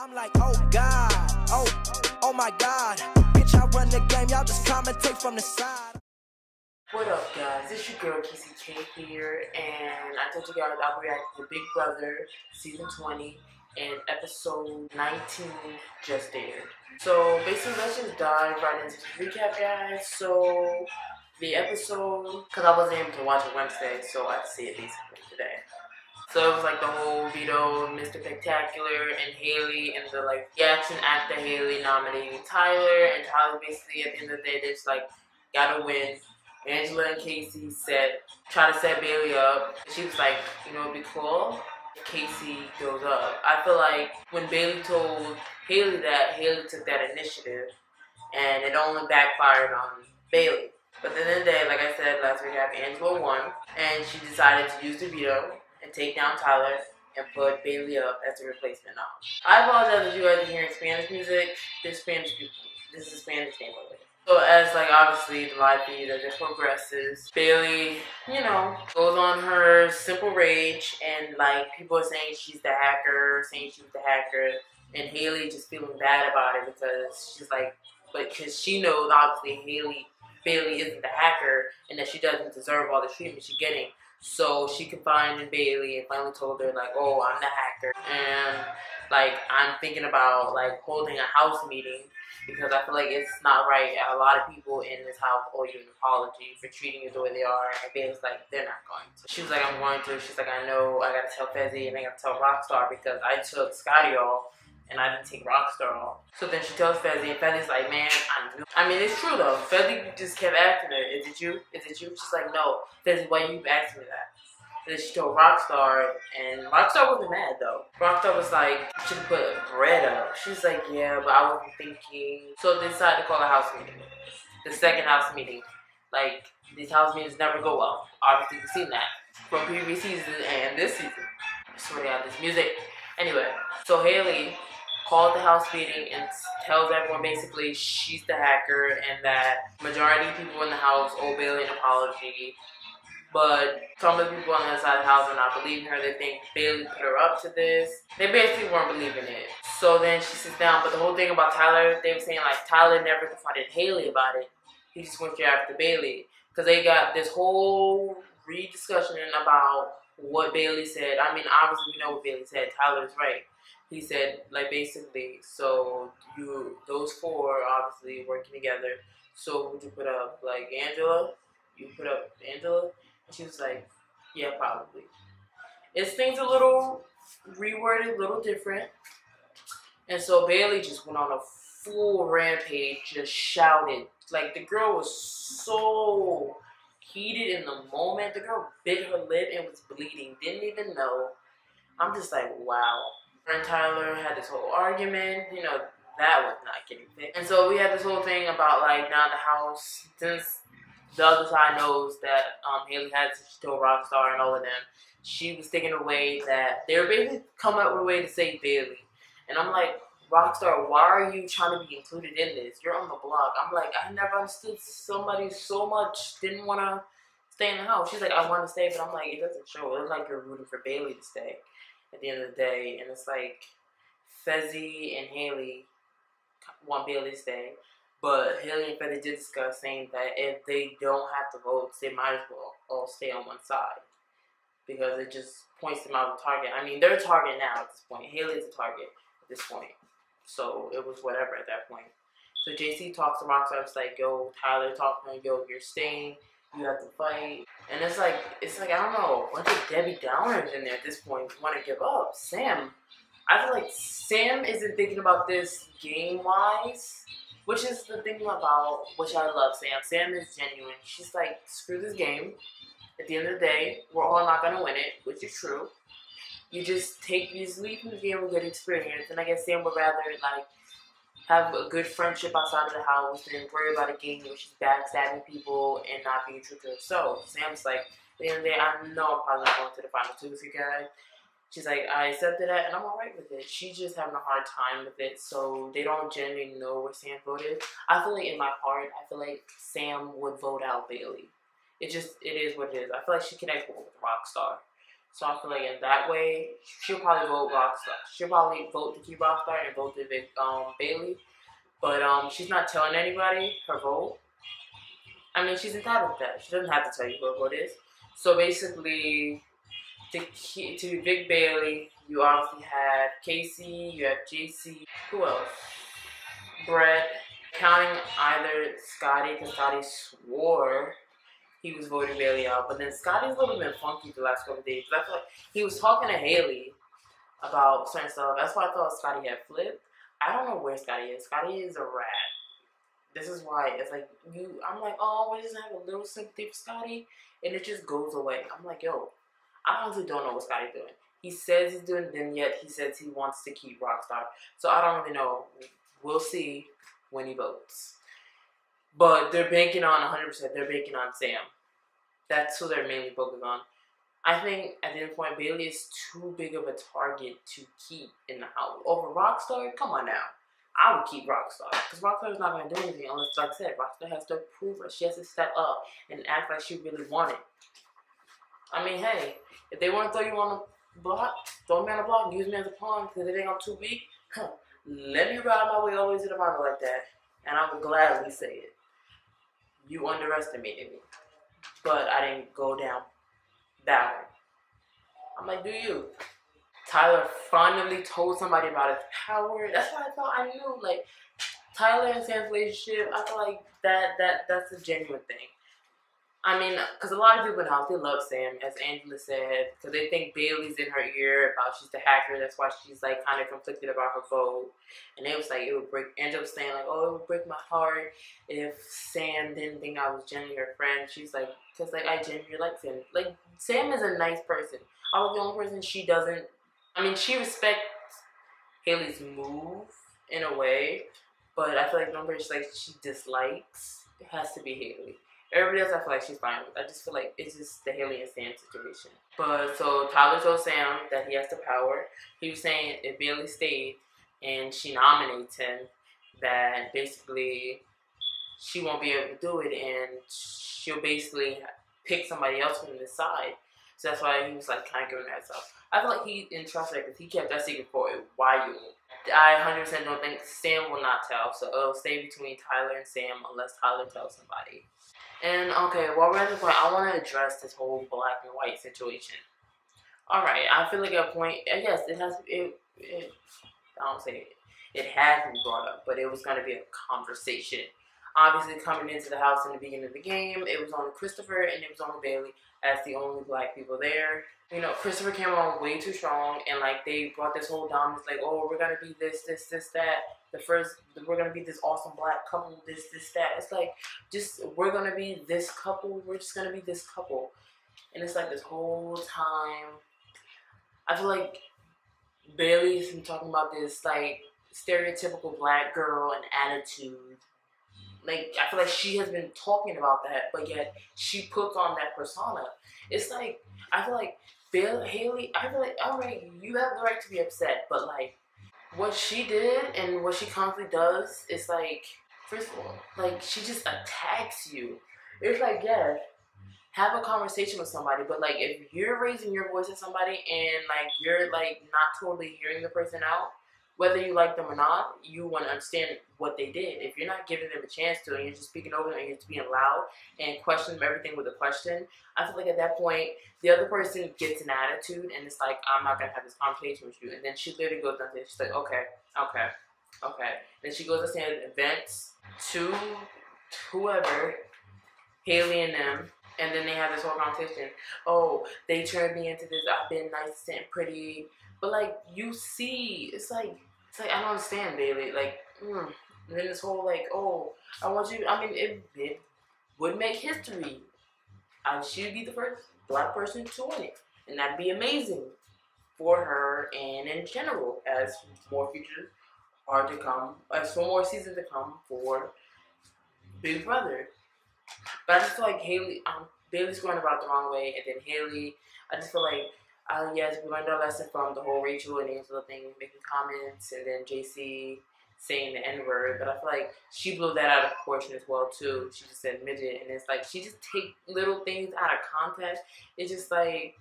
I'm like, oh God, oh my God. Bitch, I run the game, y'all just commentate from the side. What up, guys? It's your girl KeezyKay here, and I told you guys I'll react to Big Brother Season 20, and episode 19 just aired. So basically, let's just dive right into the recap, guys. So the episode, because I wasn't able to watch it Wednesday, so I had to see it basically today. So it was like the whole Vito, Mr. Spectacular, and Haley, and the like reaction after Haley nominating Tyler, and Tyler basically at the end of the day they just like gotta win. Angela and Casey try to set Bailey up. She was like, you know, it'd be cool if Casey goes up. I feel like when Bailey told Haley that, Haley took that initiative, and it only backfired on Bailey. But at the end of the day, like I said last week, Angela won, and she decided to use the veto and take down Tyler and put Bailey up as a replacement now. I apologize if you guys are hearing Spanish music. This is a Spanish neighborhood. So as like obviously the live feed as it progresses, Bailey, you know, goes on her simple rage, and like people are saying she's the hacker, saying she was the hacker, and Haley just feeling bad about it because she's like, but because she knows obviously Bailey isn't the hacker and that she doesn't deserve all the treatment she's getting. So she confided in Bailey and finally told her like, oh, I'm the hacker, and like I'm thinking about like holding a house meeting because I feel like it's not right. A lot of people in this house owe you an apology for treating you the way they are, and Bailey's like, they're not going to. She was like, I'm going to. She's like, I know I gotta tell Fezzi and I gotta tell Rockstar because I took Scotty off and I didn't take Rockstar off. So then she tells Fezzi, and Fezzi's like, man, I mean, it's true though. Fezzi just kept asking her, is it you? Is it you? She's like, no. Fezzi, why you keep asking me that? And then she told Rockstar, and Rockstar wasn't mad though. Rockstar was like, you should put bread up. She's like, yeah, but I wasn't thinking. So they decided to call a house meeting. The second house meeting. Like, these house meetings never go well. Obviously, you've seen that from previous seasons and this season. I swear to God, this music. Anyway, so Haley called the house meeting and tells everyone basically she's the hacker and that majority of people in the house owe Bailey an apology. But some of the people on the other side of the house are not believing her. They think Bailey put her up to this. They basically weren't believing it. So then she sits down. But the whole thing about Tyler, they were saying like Tyler never confronted Haley about it. He just went straight after Bailey. Because they got this whole rediscussion about what Bailey said. I mean, obviously we know what Bailey said. Tyler's right. He said, like, basically, so those four are obviously working together. So would you put up, like, Angela? You put up Angela? And she was like, yeah, probably. It's things a little reworded, a little different. And so Bailey just went on a full rampage, just shouted. Like, the girl was so heated in the moment. The girl bit her lip and was bleeding. Didn't even know. I'm just like, wow. Her and Tyler had this whole argument. You know, that was not getting fixed. And so we had this whole thing about, like, now the house, since the other side knows that Haley had to tell Rockstar and all of them, she was thinking a way that they were basically coming up with a way to save Bailey. And I'm like, Rockstar, why are you trying to be included in this? You're on the block. I'm like, I never understood somebody so much didn't want to stay in the house. She's like, I want to stay, but I'm like, it doesn't show. It's like you're rooting for Bailey to stay at the end of the day. And it's like Fezzi and Haley want Bailey to stay. But Haley and Fezzi did discuss saying that if they don't have the votes, they might as well all stay on one side. Because it just points them out as a target. I mean, they're a target now at this point. Haley's a target at this point. So it was whatever at that point. So JC talks to Rockstar. It's like, yo, Tyler talks to him, yo, you're staying. You have to fight. And it's like, I don't know, a bunch of Debbie Downers in there at this point want to give up. Sam, I feel like Sam isn't thinking about this game-wise. Which is the thing about, which I love Sam. Sam is genuine. She's like, screw this game. At the end of the day, we're all not going to win it, which is true. You just leave from the game with a good experience. And I guess Sam would rather, like, have a good friendship outside of the house than worry about a game where she's backstabbing people and not being true to herself. Sam's like, at the end of the day, I know I'm probably not going to the final two with you guys. She's like, I accepted that and I'm alright with it. She's just having a hard time with it, so they don't genuinely know where Sam voted. I feel like in my heart, I feel like Sam would vote out Bailey. It is what it is. I feel like she connects with Rockstar. So I feel like in that way, she'll probably vote Rockstar. She'll probably vote to keep Rockstar and vote to evict Bailey. But she's not telling anybody her vote. I mean, she's entitled to that. She doesn't have to tell you what her vote is. So basically, to evict Bailey, you obviously have Casey, you have JC, who else? Brett, counting either Scotty, because Scotty swore he was voting Bailey out, but then Scotty's a little bit funky the last couple of days. But I feel like he was talking to Haley about certain stuff. That's why I thought Scotty had flipped. I don't know where Scotty is. Scotty is a rat. This is why it's like I'm like, oh, we just have a little sympathy for Scotty, and it just goes away. I'm like, yo, I honestly don't know what Scotty's doing. He says he's doing, then yet he says he wants to keep Rockstar. So I don't really know. We'll see when he votes. But they're banking on 100%. They're banking on Sam. That's who they're mainly focused on. I think at this point, Bailey is too big of a target to keep in the house. Over Rockstar, come on now. I would keep Rockstar. Because Rockstar is not going to do anything unless, like I said, Rockstar has to prove her. She has to step up and act like she really wanted. I mean, hey, if they want to throw you on the block, throw me on the block and use me as a pawn because they think I'm too weak, let me ride my way all the way to the bottom like that. And I would gladly say it. You underestimated me. But I didn't go down that way. I'm like, do you? Tyler finally told somebody about his power. That's why I thought I knew. Like, Tyler and Sam's relationship, I feel like that's a genuine thing. I mean, because a lot of people in the house, they love Sam, as Angela said, because they think Bailey's in her ear about she's the hacker. That's why she's, like, kind of conflicted about her vote. And it was like, it would break, Angela was saying, like, oh, it would break my heart if Sam didn't think I was genuinely her friend. She's like, because, like, I genuinely like Sam. Like, Sam is a nice person. I was the only person she doesn't, I mean, she respects Haley's move in a way, but I feel like the number she dislikes, it has to be Haley. Everybody else I feel like she's fine with. I just feel like it's just the Haley and Sam situation. But so Tyler told Sam that he has the power. He was saying if Bailey stayed and she nominates him, that basically she won't be able to do it and she'll basically pick somebody else from the side. So that's why he was like kind of giving that stuff. I feel like he entrusted her because he kept that secret for a while. I 100% don't think Sam will not tell. So it'll stay between Tyler and Sam unless Tyler tells somebody. And okay, while we're at the point, I want to address this whole black and white situation. Alright, I feel like at a point, yes, it has, I don't say it had to be brought up, but it was going to be a conversation. Obviously, coming into the house in the beginning of the game, it was only Christopher and it was only Bailey as the only black people there. You know, Christopher came on way too strong, and like they brought this whole dominance, like, oh, we're gonna be this, that. We're gonna be this awesome black couple, this, that. It's like, just we're gonna be this couple. We're just gonna be this couple, and it's like this whole time. I feel like Bailey's been talking about this like stereotypical black girl and attitude. Like, I feel like she has been talking about that, but yet she puts on that persona. It's like, I feel like Haley, I feel like, alright, you have the right to be upset, but like, what she did and what she constantly does is like, first of all, like, she just attacks you. It's like, yeah, have a conversation with somebody, but like, if you're raising your voice at somebody and like, you're like not totally hearing the person out, whether you like them or not, you want to understand what they did. If you're not giving them a chance to, and you're just speaking over them, and you're just being loud and questioning everything with a question, I feel like at that point, the other person gets an attitude, and it's like, I'm not going to have this conversation with you. And then she literally goes down there, she's like, okay. Then she goes to events to whoever, Haley and them, and then they have this whole conversation. Oh, they turned me into this, I've been nice and pretty. But like, you see, it's like, I don't understand, Bailey. Like, and then this whole like, oh, I want you, I mean, it would make history. She'd be the first black person to win it. And that'd be amazing for her and in general, as more features are to come, as for more seasons to come for Big Brother. But I just feel like Bailey's going about it the wrong way, and then Haley, I just feel like, yes, we learned our lesson from the whole Rachel and Angela thing, making comments, and then JC saying the N-word, but I feel like she blew that out of proportion as well, too. She just said midget, and it's like, she just take little things out of context. It's just like,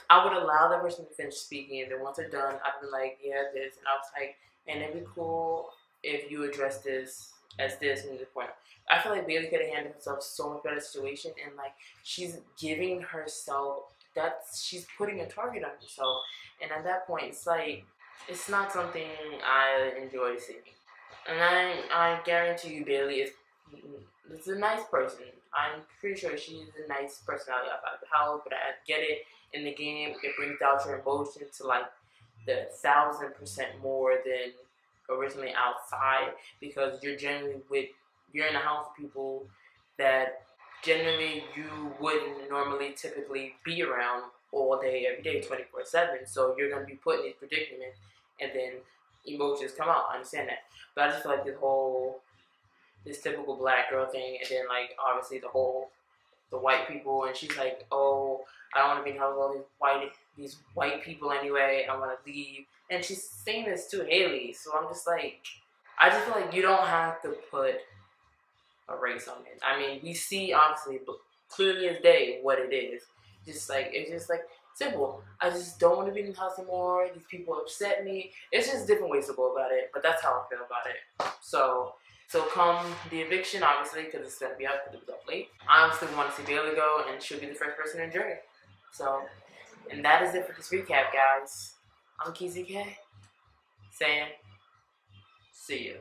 I would allow that person to finish speaking, and then once they're done, I'd be like, yeah, this, and I was like, and it'd be cool if you address this as this and this point. I feel like Bailey could have handled herself so much better situation, and like she's giving herself she's putting a target on herself, and at that point, it's like it's not something I enjoy seeing. And I guarantee you, Bailey is a nice person. I'm pretty sure she's a nice personality outside of the house, but I get it. In the game, it brings out your emotion to like the 1000% more than originally outside, because you're in a house with people that generally you wouldn't normally typically be around all day, every day, 24/7. So you're gonna be put in these predicaments, and then emotions come out. I understand that, but I just feel like this typical black girl thing, and then like obviously the white people, and she's like, oh, I don't want to be in house with all these white people anyway. I want to leave, and she's saying this to Haley. So I'm just like, I just feel like you don't have to put a race on it. I mean, we see obviously clearly as day what it is. It's just like simple. I just don't want to be in the house anymore. These people upset me. It's just different ways to go about it, but that's how I feel about it. So come the eviction, obviously, because it's going to be up, because it was up late. I obviously want to see Bailey go, and she'll be the first person in the jury. So, and that is it for this recap, guys. I'm KeezyKay, saying, see ya.